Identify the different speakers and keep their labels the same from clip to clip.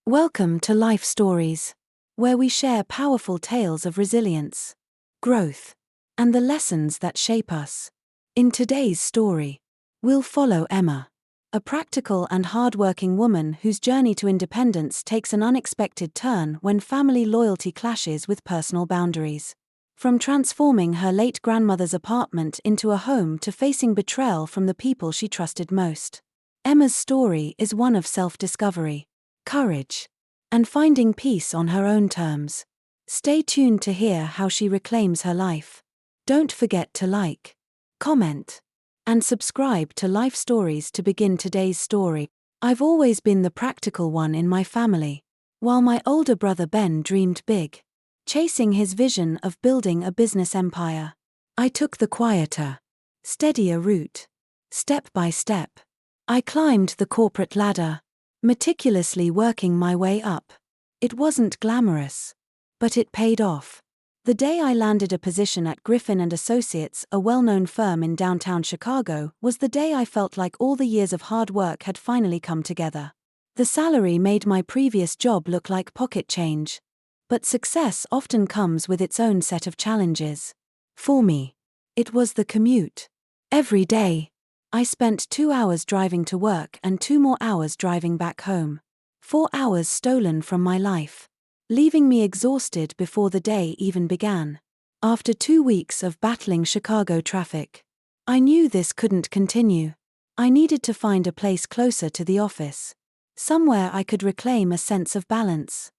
Speaker 1: Welcome to Life Stories, where we share powerful tales of resilience, growth, and the lessons that shape us. In today's story, we'll follow Emma, a practical and hardworking woman whose journey to independence takes an unexpected turn when family loyalty clashes with personal boundaries. From transforming her late grandmother's apartment into a home to facing betrayal from the people she trusted most, Emma's story is one of self-discovery, courage, and finding peace on her own terms. Stay tuned to hear how she reclaims her life. Don't forget to like, comment, and subscribe to Life Stories to begin today's story. I've always been the practical one in my family, while my older brother Ben dreamed big, chasing his vision of building a business empire. I took the quieter, steadier route. Step by step, I climbed the corporate ladder, meticulously working my way up. It wasn't glamorous, but it paid off. The day I landed a position at Griffin & Associates, a well-known firm in downtown Chicago, was the day I felt like all the years of hard work had finally come together. The salary made my previous job look like pocket change, but success often comes with its own set of challenges. For me, it was the commute. Every day, I spent 2 hours driving to work and 2 more hours driving back home. 4 hours stolen from my life, leaving me exhausted before the day even began. After 2 weeks of battling Chicago traffic, I knew this couldn't continue. I needed to find a place closer to the office, somewhere I could reclaim a sense of balance.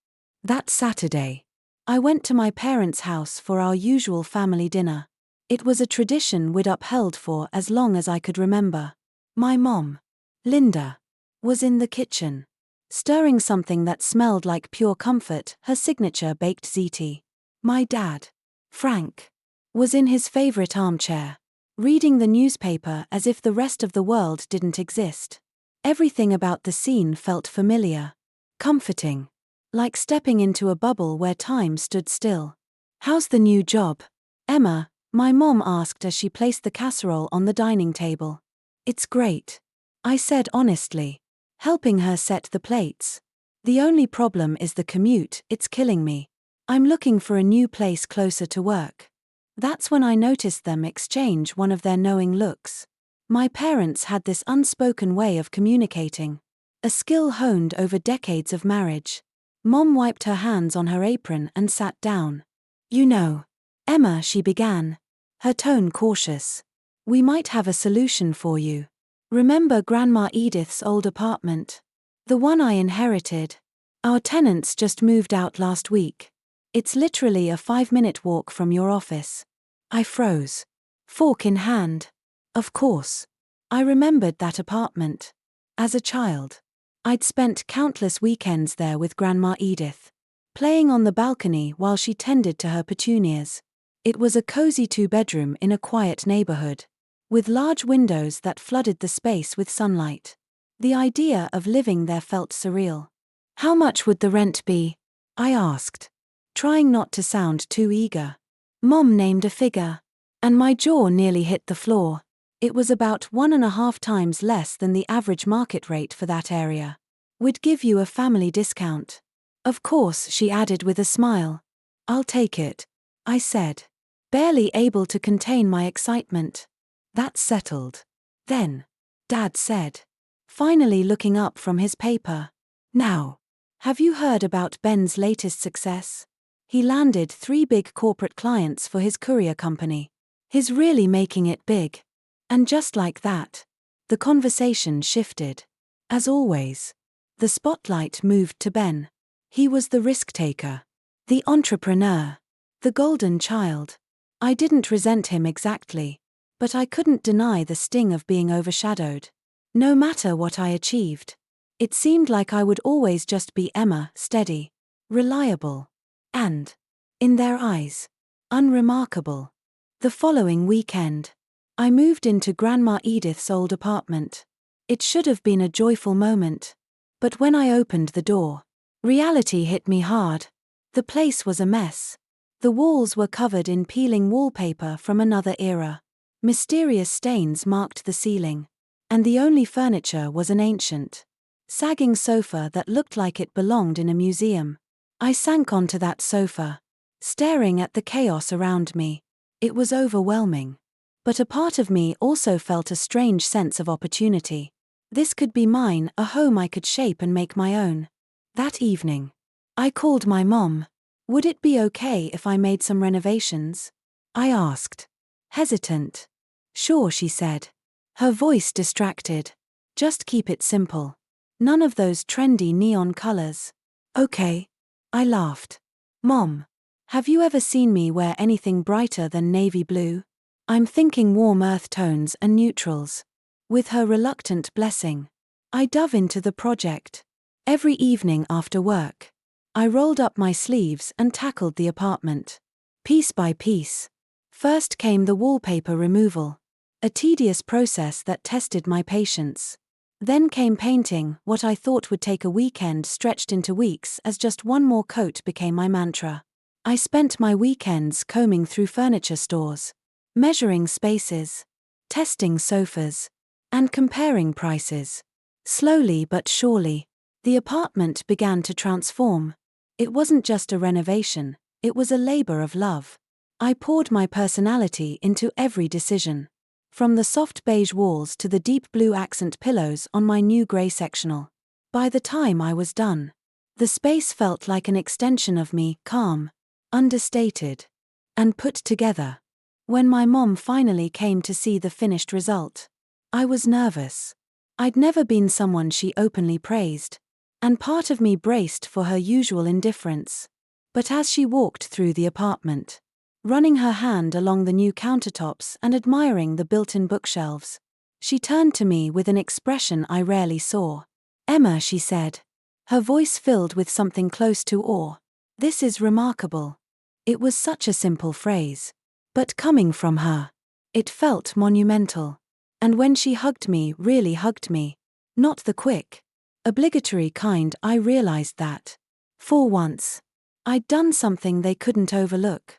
Speaker 1: That Saturday, I went to my parents' house for our usual family dinner. It was a tradition we'd upheld for as long as I could remember. My mom, Linda, was in the kitchen, stirring something that smelled like pure comfort, her signature baked ziti. My dad, Frank, was in his favorite armchair, reading the newspaper as if the rest of the world didn't exist. Everything about the scene felt familiar, comforting, like stepping into a bubble where time stood still. "How's the new job, Emma?" my mom asked as she placed the casserole on the dining table. "It's great," I said honestly, helping her set the plates. "The only problem is the commute, it's killing me. I'm looking for a new place closer to work." That's when I noticed them exchange one of their knowing looks. My parents had this unspoken way of communicating, a skill honed over decades of marriage. Mom wiped her hands on her apron and sat down. "You know, Emma," she began, her tone cautious, "we might have a solution for you. Remember Grandma Edith's old apartment? The one I inherited? Our tenants just moved out last week. It's literally a 5-minute walk from your office." I froze, fork in hand. Of course, I remembered that apartment. As a child, I'd spent countless weekends there with Grandma Edith, playing on the balcony while she tended to her petunias. It was a cozy 2-bedroom in a quiet neighborhood, with large windows that flooded the space with sunlight. The idea of living there felt surreal. "How much would the rent be?" I asked, trying not to sound too eager. Mom named a figure, and my jaw nearly hit the floor. It was about 1.5 times less than the average market rate for that area. "We'd give you a family discount." "Of course," she added with a smile. "I'll take it," I said, barely able to contain my excitement. "That's settled." Then, Dad said, finally looking up from his paper, "Now, have you heard about Ben's latest success? He landed 3 big corporate clients for his courier company. He's really making it big." And just like that, the conversation shifted. As always, the spotlight moved to Ben. He was the risk-taker, the entrepreneur, the golden child. I didn't resent him exactly, but I couldn't deny the sting of being overshadowed. No matter what I achieved, it seemed like I would always just be Emma, steady, reliable, and, in their eyes, unremarkable. The following weekend, I moved into Grandma Edith's old apartment. It should have been a joyful moment, but when I opened the door, reality hit me hard. The place was a mess. The walls were covered in peeling wallpaper from another era. Mysterious stains marked the ceiling, and the only furniture was an ancient, sagging sofa that looked like it belonged in a museum. I sank onto that sofa, staring at the chaos around me. It was overwhelming. But a part of me also felt a strange sense of opportunity. This could be mine, a home I could shape and make my own. That evening, I called my mom. Would it be okay if I made some renovations? I asked. Hesitant. Sure, she said. Her voice distracted. Just keep it simple. None of those trendy neon colors. Okay. I laughed. Mom, have you ever seen me wear anything brighter than navy blue? I'm thinking warm earth tones and neutrals. With her reluctant blessing, I dove into the project. Every evening after work, I rolled up my sleeves and tackled the apartment. Piece by piece. First came the wallpaper removal, a tedious process that tested my patience. Then came painting, what I thought would take a weekend stretched into weeks as just one more coat became my mantra. I spent my weekends combing through furniture stores, measuring spaces, testing sofas, and comparing prices. Slowly but surely, the apartment began to transform. It wasn't just a renovation, it was a labor of love. I poured my personality into every decision. From the soft beige walls to the deep blue accent pillows on my new grey sectional. By the time I was done, the space felt like an extension of me, calm, understated, and put together. When my mom finally came to see the finished result, I was nervous. I'd never been someone she openly praised, and part of me braced for her usual indifference. But as she walked through the apartment, running her hand along the new countertops and admiring the built-in bookshelves, she turned to me with an expression I rarely saw. Emma, she said, her voice filled with something close to awe. This is remarkable. It was such a simple phrase. But coming from her, it felt monumental. And when she hugged me, really hugged me, not the quick, obligatory kind, I realized that, for once, I'd done something they couldn't overlook.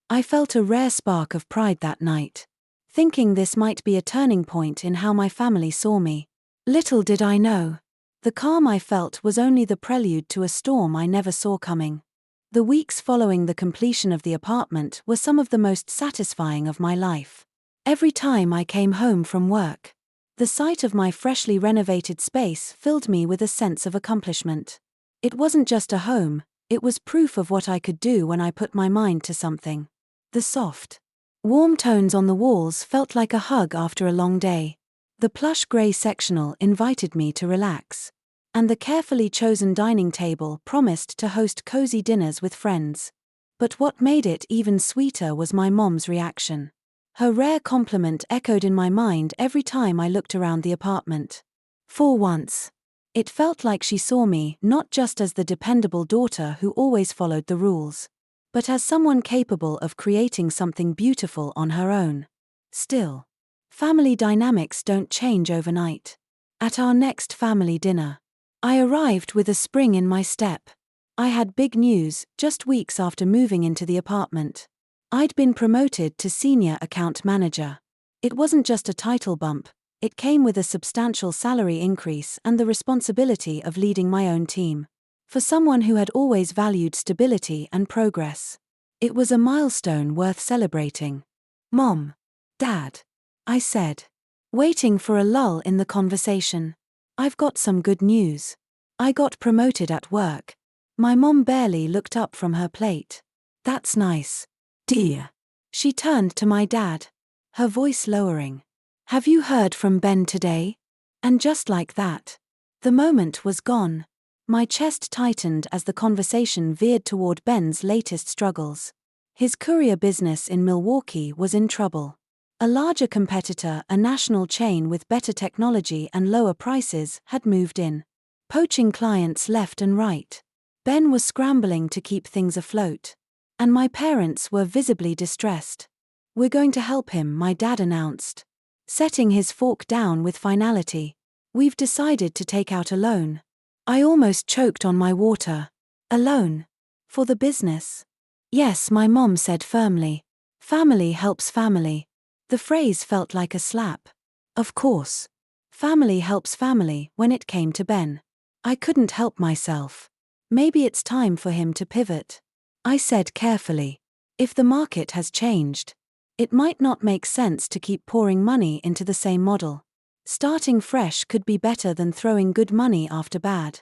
Speaker 1: I felt a rare spark of pride that night, thinking this might be a turning point in how my family saw me. Little did I know, the calm I felt was only the prelude to a storm I never saw coming. The weeks following the completion of the apartment were some of the most satisfying of my life. Every time I came home from work, the sight of my freshly renovated space filled me with a sense of accomplishment. It wasn't just a home, it was proof of what I could do when I put my mind to something. The soft, warm tones on the walls felt like a hug after a long day. The plush grey sectional invited me to relax, and the carefully chosen dining table promised to host cozy dinners with friends. But what made it even sweeter was my mom's reaction. Her rare compliment echoed in my mind every time I looked around the apartment. For once, it felt like she saw me not just as the dependable daughter who always followed the rules, but as someone capable of creating something beautiful on her own. Still, family dynamics don't change overnight. At our next family dinner, I arrived with a spring in my step. I had big news just weeks after moving into the apartment. I'd been promoted to senior account manager. It wasn't just a title bump, it came with a substantial salary increase and the responsibility of leading my own team. For someone who had always valued stability and progress, it was a milestone worth celebrating. Mom, Dad, I said, waiting for a lull in the conversation. I've got some good news. I got promoted at work. My mom barely looked up from her plate. That's nice, dear. She turned to my dad, her voice lowering. Have you heard from Ben today? And just like that, the moment was gone. My chest tightened as the conversation veered toward Ben's latest struggles. His courier business in Milwaukee was in trouble. A larger competitor, a national chain with better technology and lower prices, had moved in, poaching clients left and right. Ben was scrambling to keep things afloat, and my parents were visibly distressed. We're going to help him, my dad announced, setting his fork down with finality. We've decided to take out a loan. I almost choked on my water. A loan? For the business? Yes, my mom said firmly. Family helps family. The phrase felt like a slap. Of course. Family helps family when it came to Ben. I couldn't help myself. Maybe it's time for him to pivot. I said carefully. If the market has changed, it might not make sense to keep pouring money into the same model. Starting fresh could be better than throwing good money after bad.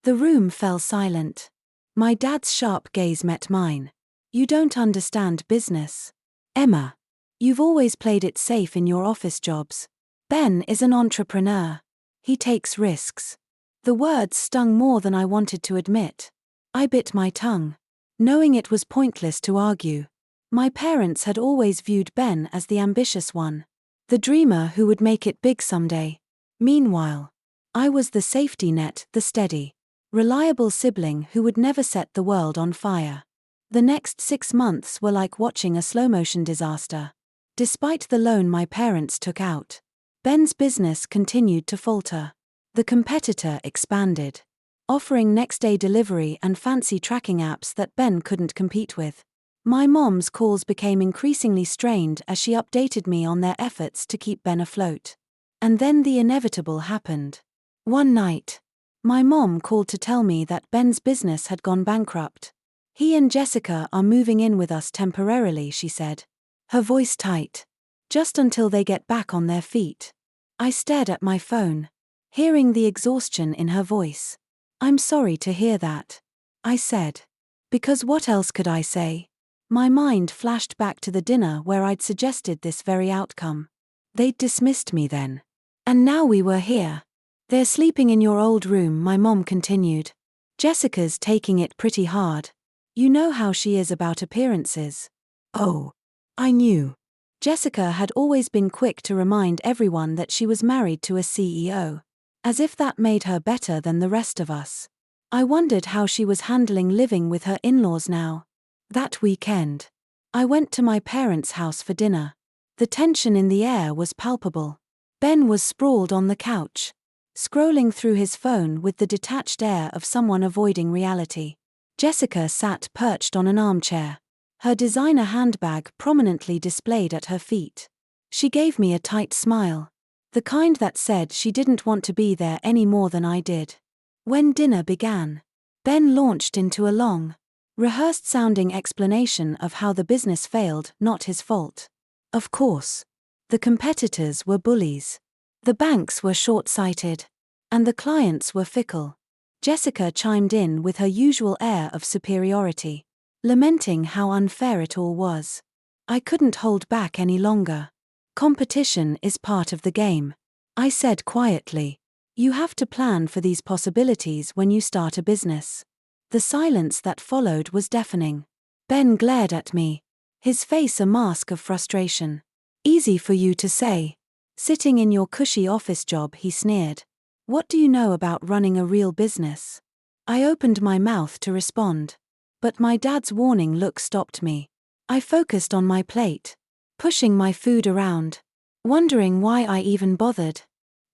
Speaker 1: The room fell silent. My dad's sharp gaze met mine. You don't understand business. Emma. You've always played it safe in your office jobs. Ben is an entrepreneur. He takes risks. The words stung more than I wanted to admit. I bit my tongue, knowing it was pointless to argue. My parents had always viewed Ben as the ambitious one, the dreamer who would make it big someday. Meanwhile, I was the safety net, the steady, reliable sibling who would never set the world on fire. The next 6 months were like watching a slow-motion disaster. Despite the loan my parents took out, Ben's business continued to falter. The competitor expanded, offering next-day delivery and fancy tracking apps that Ben couldn't compete with. My mom's calls became increasingly strained as she updated me on their efforts to keep Ben afloat. And then the inevitable happened. One night, my mom called to tell me that Ben's business had gone bankrupt. He and Jessica are moving in with us temporarily, she said, her voice tight. Just until they get back on their feet. I stared at my phone, hearing the exhaustion in her voice. I'm sorry to hear that, I said. Because what else could I say? My mind flashed back to the dinner where I'd suggested this very outcome. They'd dismissed me then. And now we were here. They're sleeping in your old room, my mom continued. Jessica's taking it pretty hard. You know how she is about appearances. Oh, I knew. Jessica had always been quick to remind everyone that she was married to a CEO. As if that made her better than the rest of us. I wondered how she was handling living with her in-laws now. That weekend, I went to my parents' house for dinner. The tension in the air was palpable. Ben was sprawled on the couch, scrolling through his phone with the detached air of someone avoiding reality. Jessica sat perched on an armchair, her designer handbag prominently displayed at her feet. She gave me a tight smile, the kind that said she didn't want to be there any more than I did. When dinner began, Ben launched into a long, rehearsed-sounding explanation of how the business failed, not his fault. Of course. The competitors were bullies. The banks were short-sighted. And the clients were fickle. Jessica chimed in with her usual air of superiority, lamenting how unfair it all was. I couldn't hold back any longer. Competition is part of the game, I said quietly. You have to plan for these possibilities when you start a business. The silence that followed was deafening. Ben glared at me, his face a mask of frustration. Easy for you to say. Sitting in your cushy office job, he sneered. What do you know about running a real business? I opened my mouth to respond. But my dad's warning look stopped me. I focused on my plate, pushing my food around, wondering why I even bothered.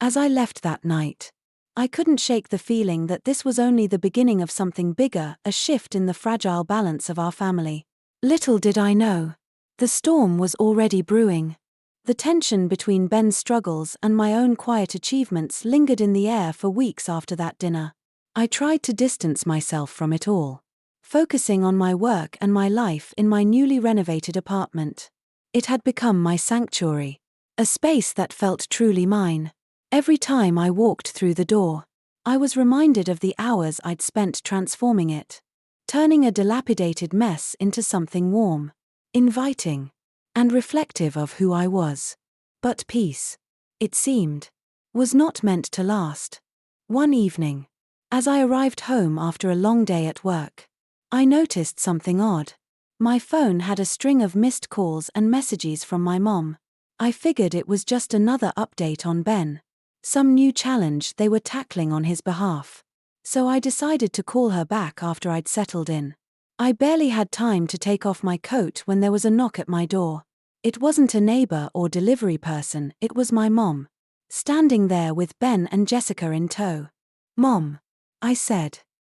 Speaker 1: As I left that night, I couldn't shake the feeling that this was only the beginning of something bigger, a shift in the fragile balance of our family. Little did I know, the storm was already brewing. The tension between Ben's struggles and my own quiet achievements lingered in the air for weeks after that dinner. I tried to distance myself from it all, focusing on my work and my life in my newly renovated apartment. It had become my sanctuary, a space that felt truly mine. Every time I walked through the door, I was reminded of the hours I'd spent transforming it, turning a dilapidated mess into something warm, inviting, and reflective of who I was. But peace, it seemed, was not meant to last. One evening, as I arrived home after a long day at work, I noticed something odd. My phone had a string of missed calls and messages from my mom. I figured it was just another update on Ben, some new challenge they were tackling on his behalf. So I decided to call her back after I'd settled in. I barely had time to take off my coat when there was a knock at my door. It wasn't a neighbor or delivery person, it was my mom, standing there with Ben and Jessica in tow. Mom, I said,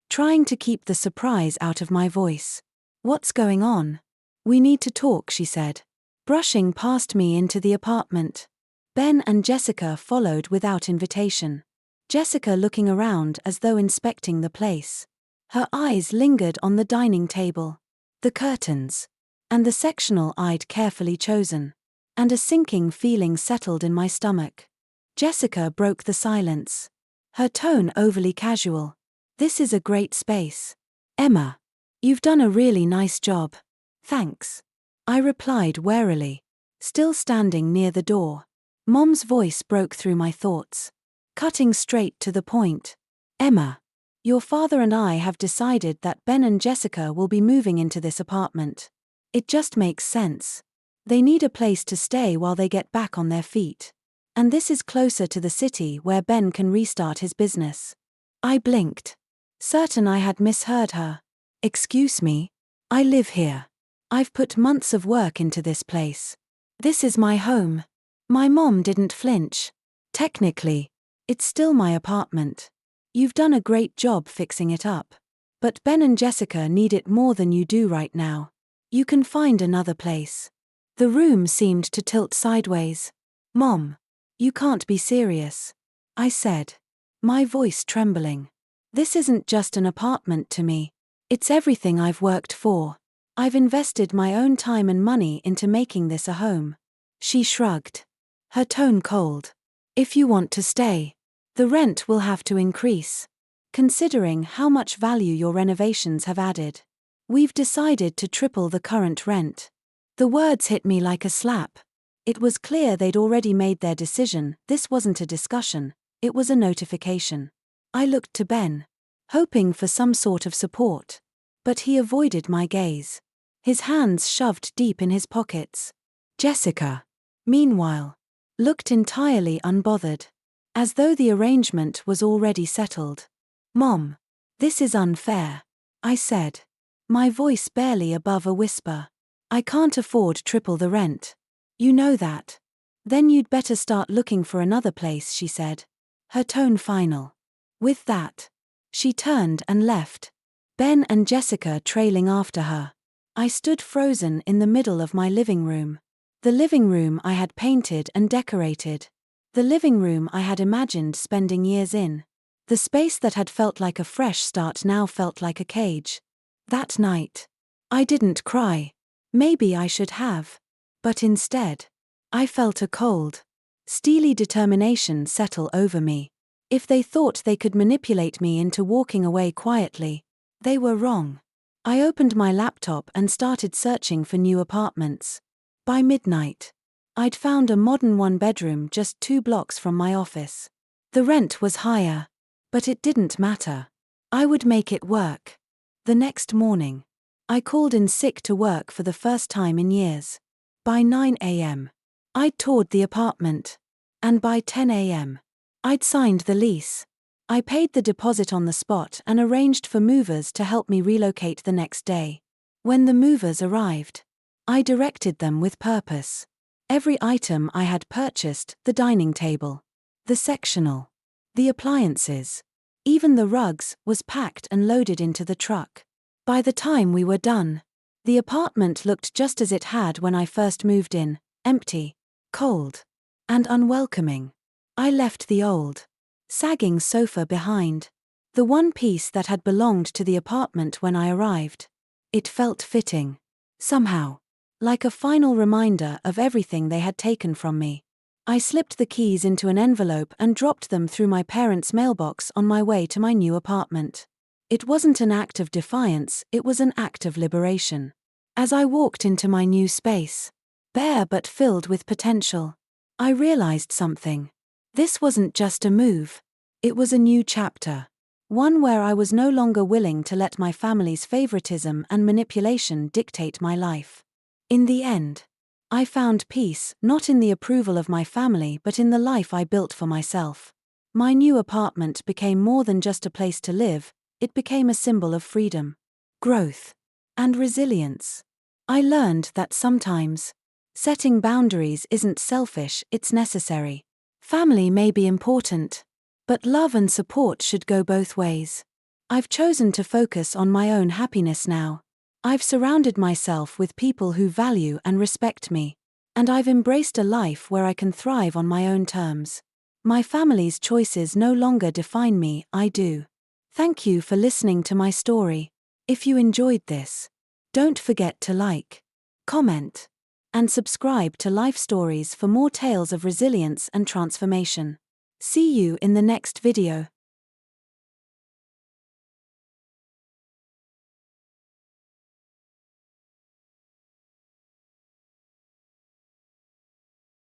Speaker 1: trying to keep the surprise out of my voice. What's going on? We need to talk, she said, brushing past me into the apartment. Ben and Jessica followed without invitation. Jessica looking around as though inspecting the place. Her eyes lingered on the dining table, the curtains, and the sectional I'd carefully chosen. And a sinking feeling settled in my stomach. Jessica broke the silence. Her tone overly casual. "This is a great space. Emma, you've done a really nice job." "Thanks," I replied warily, still standing near the door. Mom's voice broke through my thoughts, cutting straight to the point. "Emma, your father and I have decided that Ben and Jessica will be moving into this apartment. It just makes sense. They need a place to stay while they get back on their feet. And this is closer to the city where Ben can restart his business." I blinked, certain I had misheard her. "Excuse me? I live here. I've put months of work into this place. This is my home." My mom didn't flinch. "Technically, it's still my apartment. You've done a great job fixing it up. But Ben and Jessica need it more than you do right now. You can find another place." The room seemed to tilt sideways. "Mom, you can't be serious," I said, my voice trembling. "This isn't just an apartment to me. It's everything I've worked for. I've invested my own time and money into making this a home." She shrugged, her tone cold. "If you want to stay, the rent will have to increase. Considering how much value your renovations have added, we've decided to triple the current rent." The words hit me like a slap. It was clear they'd already made their decision. This wasn't a discussion, it was a notification. I looked to Ben, hoping for some sort of support. But he avoided my gaze, his hands shoved deep in his pockets. Jessica, meanwhile, looked entirely unbothered, as though the arrangement was already settled. "Mom, this is unfair," I said, my voice barely above a whisper. "I can't afford triple the rent. You know that. Then you'd better start looking for another place," she said, her tone final. With that, she turned and left, Ben and Jessica trailing after her. I stood frozen in the middle of my living room. The living room I had painted and decorated. The living room I had imagined spending years in. The space that had felt like a fresh start now felt like a cage. That night, I didn't cry. Maybe I should have. But instead, I felt a cold, steely determination settle over me. If they thought they could manipulate me into walking away quietly, they were wrong. I opened my laptop and started searching for new apartments. By midnight, I'd found a modern one-bedroom just 2 blocks from my office. The rent was higher, but it didn't matter. I would make it work. The next morning, I called in sick to work for the first time in years. By 9 a.m., I'd toured the apartment. And by 10 a.m., I'd signed the lease. I paid the deposit on the spot and arranged for movers to help me relocate the next day. When the movers arrived, I directed them with purpose. Every item I had purchased, the dining table, the sectional, the appliances, even the rugs, was packed and loaded into the truck. By the time we were done, the apartment looked just as it had when I first moved in, empty, cold, and unwelcoming. I left the old, sagging sofa behind, the one piece that had belonged to the apartment when I arrived. It felt fitting, somehow, like a final reminder of everything they had taken from me. I slipped the keys into an envelope and dropped them through my parents' mailbox on my way to my new apartment. It wasn't an act of defiance, it was an act of liberation. As I walked into my new space, bare but filled with potential, I realized something. This wasn't just a move. It was a new chapter. One where I was no longer willing to let my family's favoritism and manipulation dictate my life. In the end, I found peace, not in the approval of my family but in the life I built for myself. My new apartment became more than just a place to live, it became a symbol of freedom, growth, and resilience. I learned that sometimes, setting boundaries isn't selfish, it's necessary. Family may be important, but love and support should go both ways. I've chosen to focus on my own happiness now. I've surrounded myself with people who value and respect me, and I've embraced a life where I can thrive on my own terms. My family's choices no longer define me, I do. Thank you for listening to my story. If you enjoyed this, don't forget to like, comment, and subscribe to Life Stories for more tales of resilience and transformation. See you in the next video.